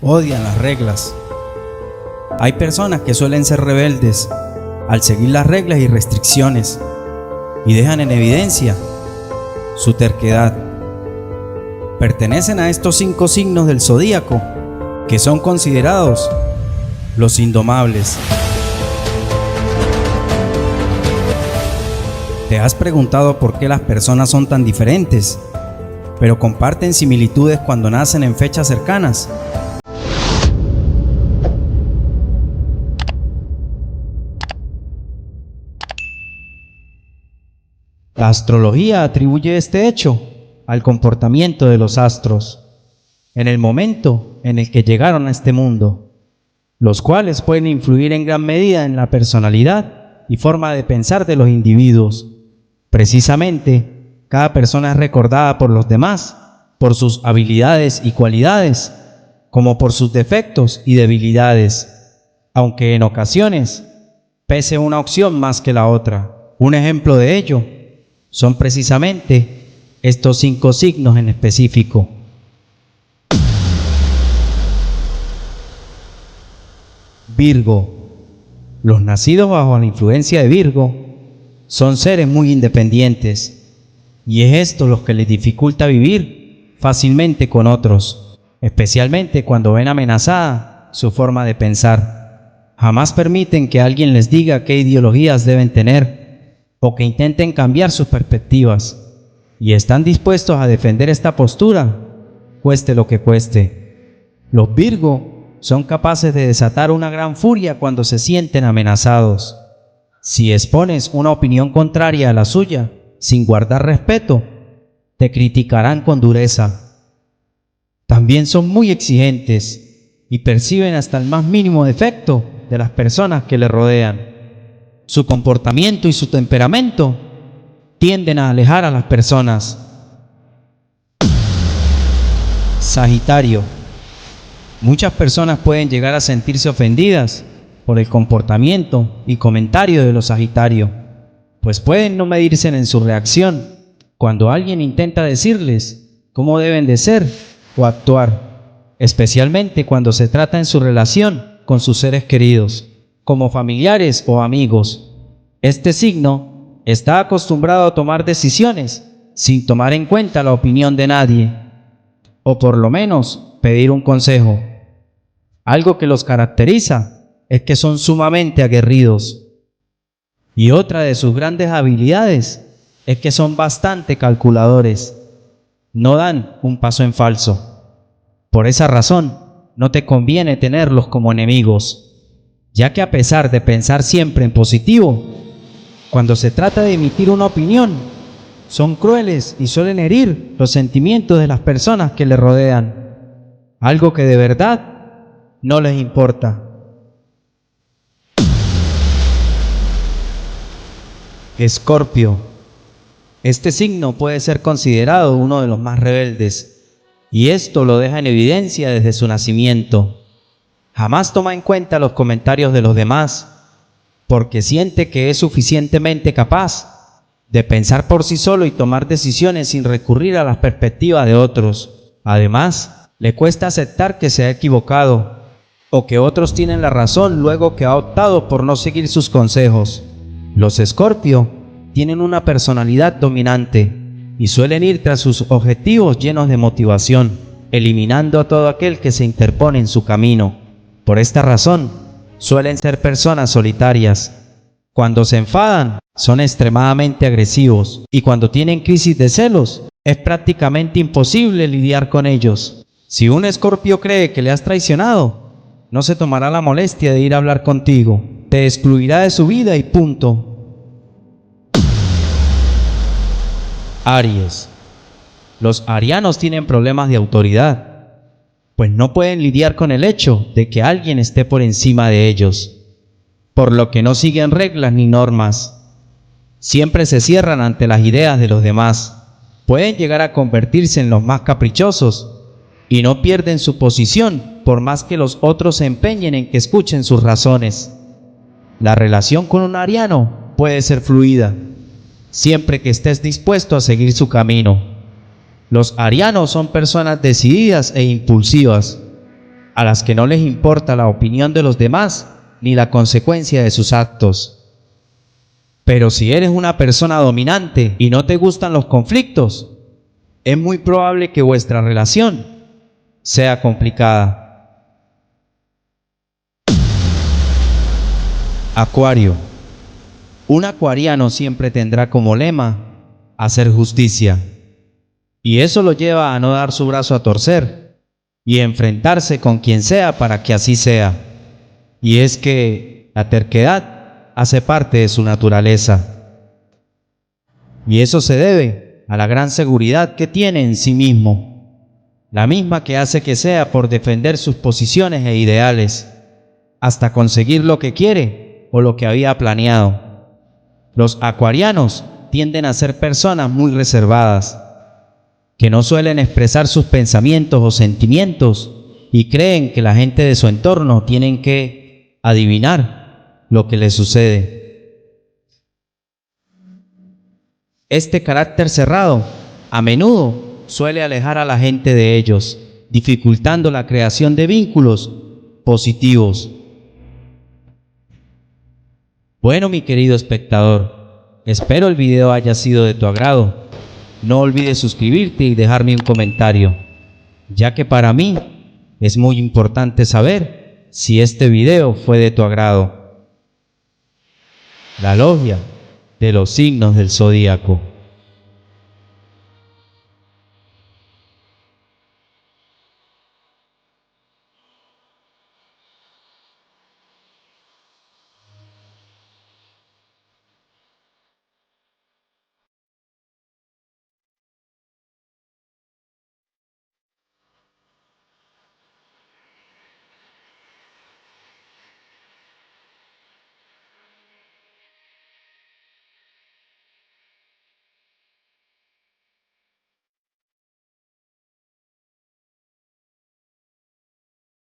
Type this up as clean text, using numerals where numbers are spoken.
odian las reglas. Hay personas que suelen ser rebeldes al seguir las reglas y restricciones y dejan en evidencia su terquedad. Pertenecen a estos 5 signos del zodíaco que son considerados los indomables. ¿Te has preguntado por qué las personas son tan diferentes, pero comparten similitudes cuando nacen en fechas cercanas? La astrología atribuye este hecho al comportamiento de los astros en el momento en el que llegaron a este mundo, los cuales pueden influir en gran medida en la personalidad y forma de pensar de los individuos. Precisamente, cada persona es recordada por los demás por sus habilidades y cualidades, como por sus defectos y debilidades, aunque en ocasiones pese una opción más que la otra. Un ejemplo de ello son precisamente estos 5 signos en específico. Virgo. Los nacidos bajo la influencia de Virgo son seres muy independientes, y es esto lo que les dificulta vivir fácilmente con otros, especialmente cuando ven amenazada su forma de pensar. Jamás permiten que alguien les diga qué ideologías deben tener o que intenten cambiar sus perspectivas, y están dispuestos a defender esta postura, cueste lo que cueste. Los Virgo son capaces de desatar una gran furia cuando se sienten amenazados. Si expones una opinión contraria a la suya, sin guardar respeto, te criticarán con dureza. También son muy exigentes y perciben hasta el más mínimo defecto de las personas que le rodean. Su comportamiento y su temperamento tienden a alejar a las personas. Sagitario. Muchas personas pueden llegar a sentirse ofendidas por el comportamiento y comentario de los Sagitarios, pues pueden no medirse en su reacción cuando alguien intenta decirles cómo deben de ser o actuar, especialmente cuando se trata en su relación con sus seres queridos, como familiares o amigos. Este signo está acostumbrado a tomar decisiones sin tomar en cuenta la opinión de nadie, o por lo menos pedir un consejo. Algo que los caracteriza es que son sumamente aguerridos. Y otra de sus grandes habilidades es que son bastante calculadores. No dan un paso en falso. Por esa razón, no te conviene tenerlos como enemigos, ya que a pesar de pensar siempre en positivo, cuando se trata de emitir una opinión, son crueles y suelen herir los sentimientos de las personas que le rodean, algo que de verdad no les importa. Escorpio. Este signo puede ser considerado uno de los más rebeldes, y esto lo deja en evidencia desde su nacimiento. Jamás toma en cuenta los comentarios de los demás, porque siente que es suficientemente capaz de pensar por sí solo y tomar decisiones sin recurrir a las perspectivas de otros. Además, le cuesta aceptar que se ha equivocado o que otros tienen la razón luego que ha optado por no seguir sus consejos. Los Escorpio tienen una personalidad dominante y suelen ir tras sus objetivos llenos de motivación, eliminando a todo aquel que se interpone en su camino. Por esta razón, suelen ser personas solitarias. Cuando se enfadan, son extremadamente agresivos, y cuando tienen crisis de celos, es prácticamente imposible lidiar con ellos. Si un Escorpio cree que le has traicionado, no se tomará la molestia de ir a hablar contigo. Te excluirá de su vida y punto. Aries. Los arianos tienen problemas de autoridad, pues no pueden lidiar con el hecho de que alguien esté por encima de ellos, por lo que no siguen reglas ni normas. Siempre se cierran ante las ideas de los demás. Pueden llegar a convertirse en los más caprichosos y no pierden su posición por más que los otros se empeñen en que escuchen sus razones. La relación con un ariano puede ser fluida, siempre que estés dispuesto a seguir su camino. Los arianos son personas decididas e impulsivas, a las que no les importa la opinión de los demás ni la consecuencia de sus actos. Pero si eres una persona dominante y no te gustan los conflictos, es muy probable que vuestra relación sea complicada. Acuario. Un acuariano siempre tendrá como lema hacer justicia, y eso lo lleva a no dar su brazo a torcer y enfrentarse con quien sea para que así sea. Y es que la terquedad hace parte de su naturaleza, y eso se debe a la gran seguridad que tiene en sí mismo, la misma que hace que sea por defender sus posiciones e ideales, hasta conseguir lo que quiere o lo que había planeado. Los acuarianos tienden a ser personas muy reservadas, que no suelen expresar sus pensamientos o sentimientos y creen que la gente de su entorno tienen que adivinar lo que les sucede. Este carácter cerrado a menudo suele alejar a la gente de ellos, dificultando la creación de vínculos positivos. Bueno, mi querido espectador, espero el video haya sido de tu agrado. No olvides suscribirte y dejarme un comentario, ya que para mí es muy importante saber si este video fue de tu agrado. La logia de los signos del zodíaco.